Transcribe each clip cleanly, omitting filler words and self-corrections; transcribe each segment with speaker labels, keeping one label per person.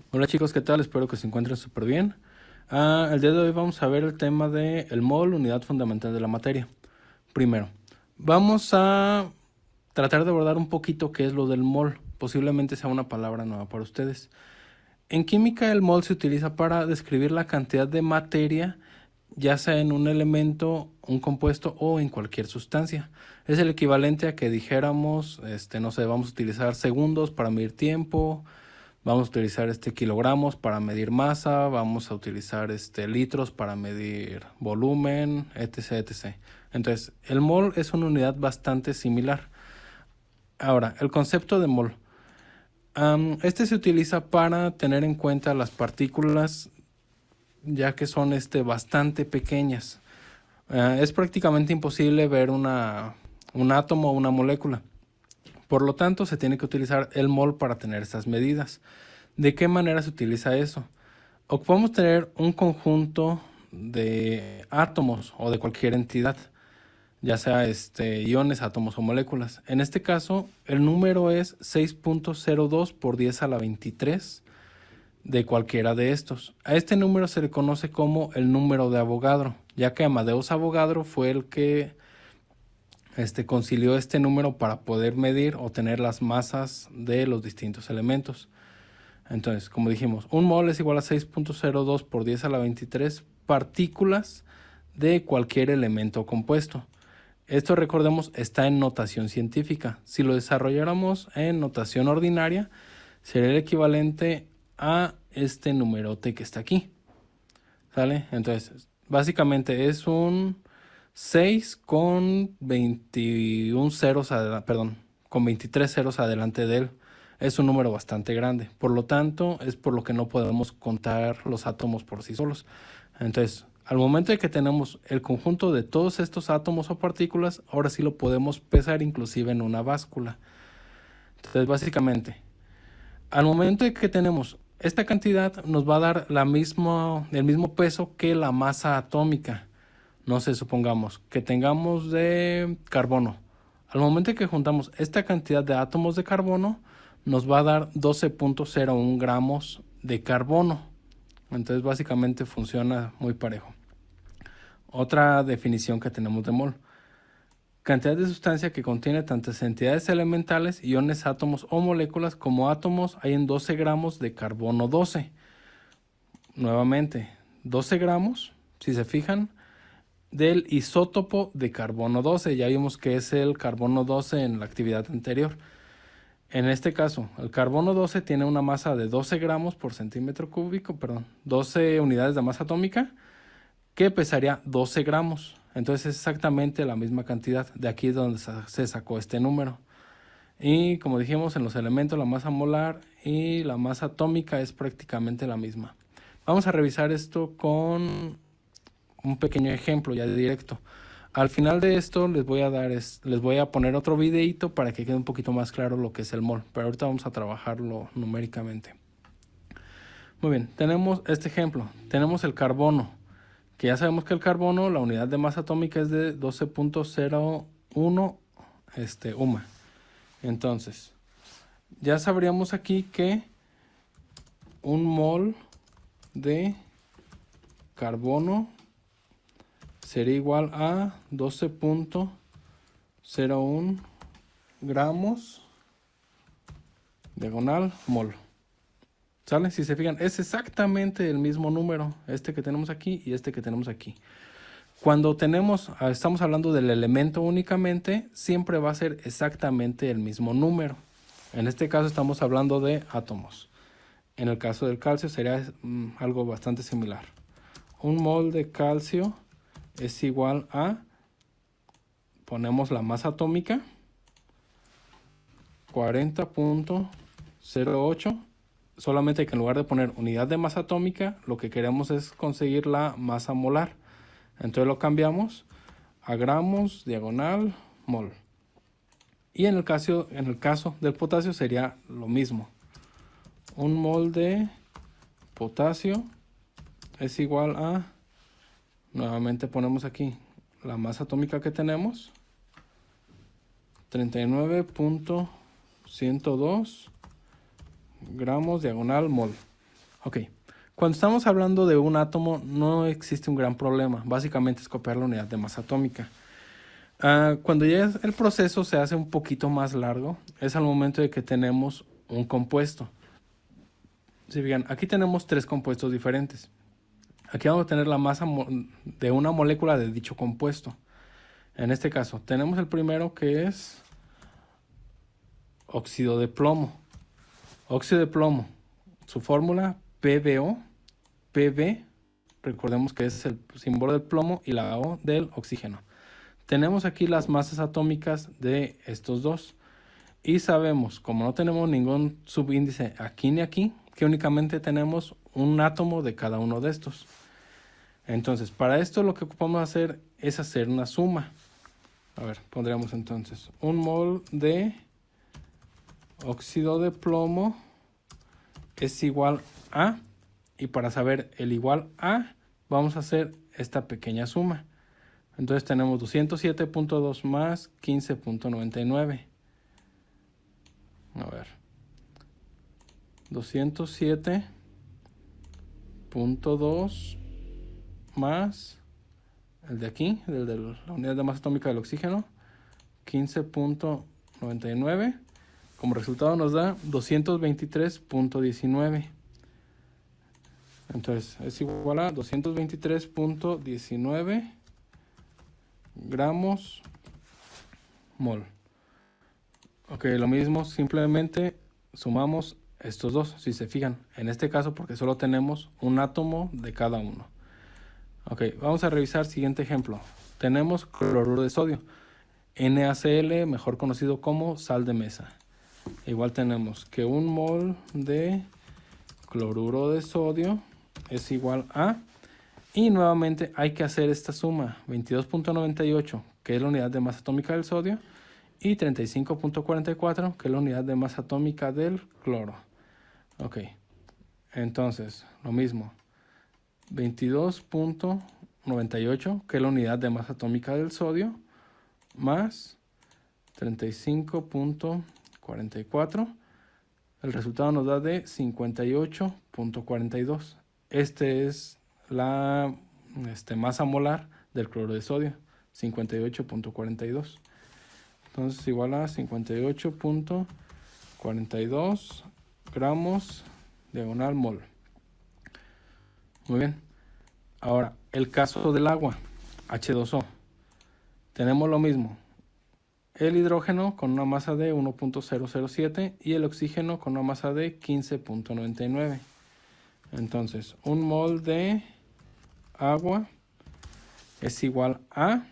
Speaker 1: Hola chicos, ¿qué tal? Espero que se encuentren súper bien. El día de hoy vamos a ver el tema de el mol, unidad fundamental de la materia. Primero, vamos a tratar de abordar un poquito qué es lo del mol. Posiblemente sea una palabra nueva para ustedes. En química, el mol se utiliza para describir la cantidad de materia, ya sea en un elemento, un compuesto o en cualquier sustancia. Es el equivalente a que dijéramos, no sé, vamos a utilizar segundos para medir tiempo. Vamos a utilizar kilogramos para medir masa, vamos a utilizar litros para medir volumen, etc, etc. Entonces, el mol es una unidad bastante similar. Ahora, el concepto de mol. Se utiliza para tener en cuenta las partículas, ya que son bastante pequeñas. Es prácticamente imposible ver un átomo o una molécula. Por lo tanto, se tiene que utilizar el mol para tener estas medidas. ¿De qué manera se utiliza eso? Ocupamos tener un conjunto de átomos o de cualquier entidad, ya sea iones, átomos o moléculas. En este caso, el número es 6.02 por 10 a la 23 de cualquiera de estos. A este número se le conoce como el número de Avogadro, ya que Amadeus Avogadro fue el que concilió este número para poder medir o tener las masas de los distintos elementos. Entonces, como dijimos, un mol es igual a 6.02 por 10 a la 23 partículas de cualquier elemento compuesto. Esto, recordemos, está en notación científica. Si lo desarrolláramos en notación ordinaria, sería el equivalente a este numerote que está aquí. ¿Sale? Entonces, básicamente es un 6 con 21 ceros, perdón, con 23 ceros adelante de él. Es un número bastante grande. Por lo tanto, es por lo que no podemos contar los átomos por sí solos. Entonces, al momento de que tenemos el conjunto de todos estos átomos o partículas, ahora sí lo podemos pesar inclusive en una báscula. Entonces, básicamente, al momento de que tenemos esta cantidad, nos va a dar el mismo peso que la masa atómica. No sé, supongamos que tengamos de carbono. Al momento de que juntamos esta cantidad de átomos de carbono, nos va a dar 12.01 gramos de carbono. Entonces básicamente funciona muy parejo. Otra definición que tenemos de mol. Cantidad de sustancia que contiene tantas entidades elementales, iones, átomos o moléculas como átomos hay en 12 gramos de carbono 12. Nuevamente, 12 gramos, si se fijan, del isótopo de carbono 12. Ya vimos que es el carbono 12 en la actividad anterior. En este caso, el carbono 12 tiene una masa de 12 gramos por centímetro cúbico, perdón, 12 unidades de masa atómica, que pesaría 12 gramos. Entonces es exactamente la misma cantidad. De aquí es donde se sacó este número. Y como dijimos, en los elementos la masa molar y la masa atómica es prácticamente la misma. Vamos a revisar esto con un pequeño ejemplo ya de directo. Al final de esto les voy a poner otro videito para que quede un poquito más claro lo que es el mol, pero ahorita vamos a trabajarlo numéricamente. Muy bien, tenemos este ejemplo, tenemos el carbono, que ya sabemos que el carbono, la unidad de masa atómica es de 12.01 UMA. Entonces, ya sabríamos aquí que un mol de carbono sería igual a 12.01 gramos diagonal mol. ¿Sale? Si se fijan, es exactamente el mismo número, que tenemos aquí y que tenemos aquí. Cuando estamos hablando del elemento únicamente, siempre va a ser exactamente el mismo número. En este caso estamos hablando de átomos. En el caso del calcio sería algo bastante similar. Un mol de calcio es igual a, ponemos la masa atómica, 40.08. Solamente que en lugar de poner unidad de masa atómica, lo que queremos es conseguir la masa molar. Entonces lo cambiamos a gramos diagonal mol. Y en el caso del potasio sería lo mismo. Un mol de potasio es igual a, nuevamente ponemos aquí la masa atómica que tenemos, 39.102 gramos diagonal mol. Ok, cuando estamos hablando de un átomo no existe un gran problema, básicamente es copiar la unidad de masa atómica. Cuando ya el proceso se hace un poquito más largo, es al momento de que tenemos un compuesto. Si fijan, aquí tenemos tres compuestos diferentes. Aquí vamos a tener la masa de una molécula de dicho compuesto. En este caso, tenemos el primero que es óxido de plomo. Óxido de plomo, su fórmula PbO, Pb, recordemos que es el símbolo del plomo y la O del oxígeno. Tenemos aquí las masas atómicas de estos dos. Y sabemos, como no tenemos ningún subíndice aquí ni aquí, que únicamente tenemos un átomo de cada uno de estos. Entonces, para esto lo que ocupamos hacer es hacer una suma. A ver, pondríamos entonces 1 mol de óxido de plomo es igual a, y para saber el igual a, vamos a hacer esta pequeña suma. Entonces tenemos 207.2 más 15.99. A ver. 207.2 más el de aquí, el de la unidad de masa atómica del oxígeno, 15.99. Como resultado nos da 223.19. Entonces es igual a 223.19 gramos mol. Ok, lo mismo, simplemente sumamos estos dos, si se fijan, en este caso porque solo tenemos un átomo de cada uno. Ok, vamos a revisar siguiente ejemplo. Tenemos cloruro de sodio, NaCl, mejor conocido como sal de mesa. Igual tenemos que 1 mol de cloruro de sodio es igual a, y nuevamente hay que hacer esta suma, 22.98, que es la unidad de masa atómica del sodio, y 35.44, que es la unidad de masa atómica del cloro. Ok, entonces lo mismo, 22.98, que es la unidad de masa atómica del sodio, más 35.44, el resultado nos da de 58.42. Este es la masa molar del cloro de sodio, 58.42. Entonces igual a 58.42 gramos diagonal mol. Muy bien. Ahora, el caso del agua, H2O. Tenemos lo mismo. El hidrógeno con una masa de 1.007 y el oxígeno con una masa de 15.99. Entonces, 1 mol de agua es igual a...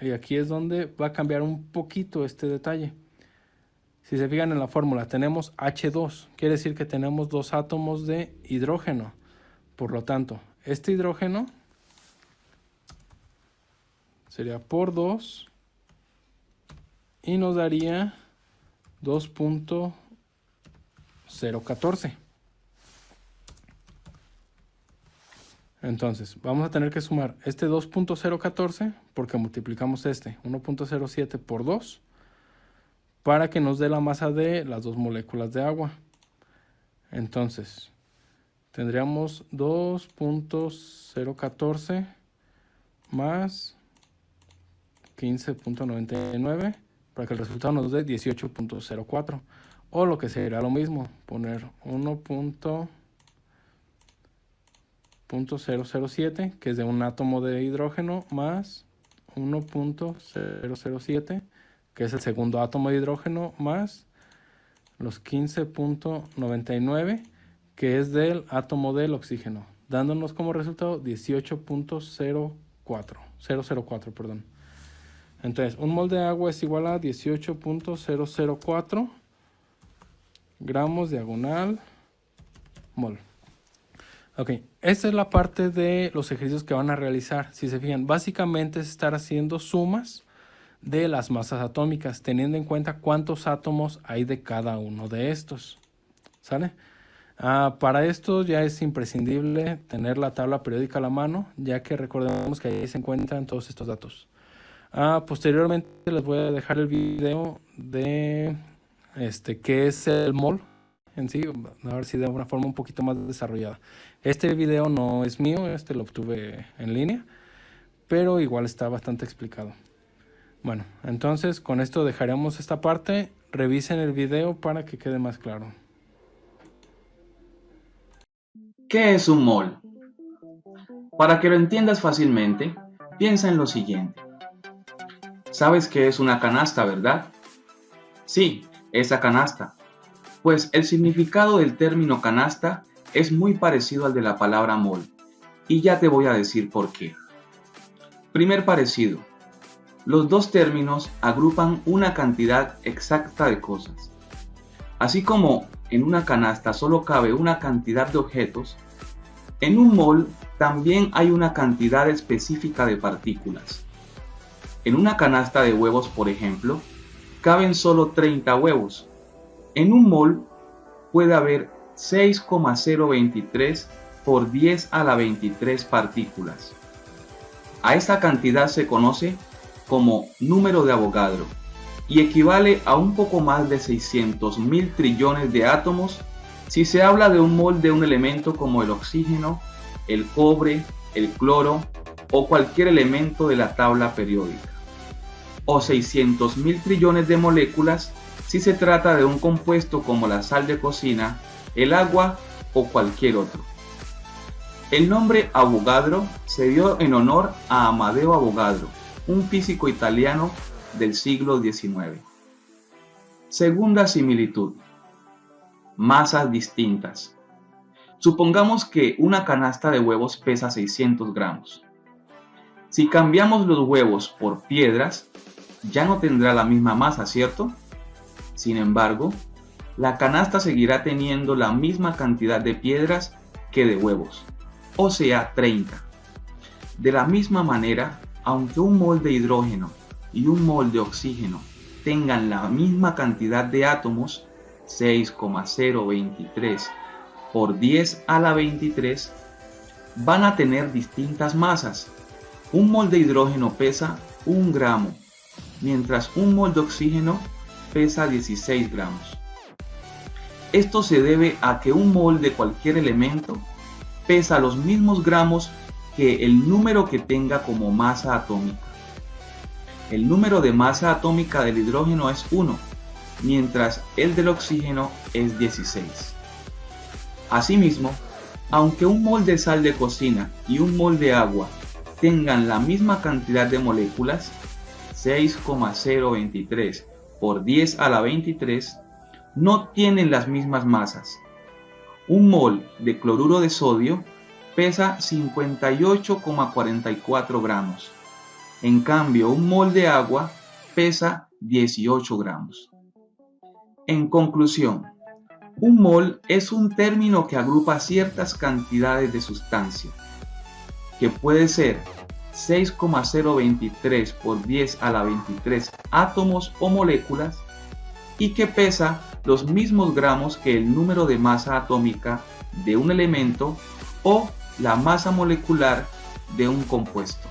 Speaker 1: Y aquí es donde va a cambiar un poquito este detalle. Si se fijan en la fórmula, tenemos H2. Quiere decir que tenemos dos átomos de hidrógeno. Por lo tanto, este hidrógeno sería por 2 y nos daría 2.014. Entonces, vamos a tener que sumar este 2.014 porque multiplicamos este 1.07 por 2 para que nos dé la masa de las dos moléculas de agua. Entonces, tendríamos 2.014 más 15.99 para que el resultado nos dé 18.04. O lo que sería lo mismo, poner 1.007, que es de un átomo de hidrógeno, más 1.007, que es el segundo átomo de hidrógeno, más los 15.99, que es del átomo del oxígeno, dándonos como resultado 18.004, perdón. Entonces, 1 mol de agua es igual a 18.004 gramos diagonal mol. Ok, esta es la parte de los ejercicios que van a realizar. Si se fijan, básicamente es estar haciendo sumas de las masas atómicas, teniendo en cuenta cuántos átomos hay de cada uno de estos. ¿Sale? Para esto ya es imprescindible tener la tabla periódica a la mano, ya que recordemos que ahí se encuentran todos estos datos. Posteriormente les voy a dejar el video de qué es el mol en sí, a ver si de una forma un poquito más desarrollada. Este video no es mío, este lo obtuve en línea, pero igual está bastante explicado. Bueno, entonces con esto dejaremos esta parte. Revisen el video para que quede más claro.
Speaker 2: ¿Qué es un mol? Para que lo entiendas fácilmente, piensa en lo siguiente. ¿Sabes qué es una canasta, verdad? Sí, esa canasta. Pues el significado del término canasta es muy parecido al de la palabra mol, y ya te voy a decir por qué. Primer parecido. Los dos términos agrupan una cantidad exacta de cosas. Así como en una canasta solo cabe una cantidad de objetos, en un mol también hay una cantidad específica de partículas. En una canasta de huevos, por ejemplo, caben solo 30 huevos. En un mol puede haber 6,023 por 10 a la 23 partículas. A esta cantidad se conoce como número de Avogadro y equivale a un poco más de 600.000 trillones de átomos si se habla de un mol de un elemento como el oxígeno, el cobre, el cloro o cualquier elemento de la tabla periódica, o 600.000 trillones de moléculas si se trata de un compuesto como la sal de cocina, el agua o cualquier otro. El nombre Avogadro se dio en honor a Amadeo Avogadro, un físico italiano del siglo XIX. Segunda similitud. Masas distintas. Supongamos que una canasta de huevos pesa 600 gramos. Si cambiamos los huevos por piedras, ya no tendrá la misma masa, ¿cierto? Sin embargo, la canasta seguirá teniendo la misma cantidad de piedras que de huevos, o sea, 30. De la misma manera, aunque un mol de hidrógeno y un mol de oxígeno tengan la misma cantidad de átomos, 6,023 por 10 a la 23, van a tener distintas masas. Un mol de hidrógeno pesa 1 gramo, mientras un mol de oxígeno pesa 16 gramos. Esto se debe a que un mol de cualquier elemento pesa los mismos gramos que el número que tenga como masa atómica. El número de masa atómica del hidrógeno es 1, mientras el del oxígeno es 16. Asimismo, aunque un mol de sal de cocina y un mol de agua tengan la misma cantidad de moléculas, 6,023 por 10 a la 23, no tienen las mismas masas. Un mol de cloruro de sodio pesa 58,44 gramos. En cambio, un mol de agua pesa 18 gramos. En conclusión, un mol es un término que agrupa ciertas cantidades de sustancia, que puede ser 6,023 por 10 a la 23 átomos o moléculas, y que pesa los mismos gramos que el número de masa atómica de un elemento o la masa molecular de un compuesto.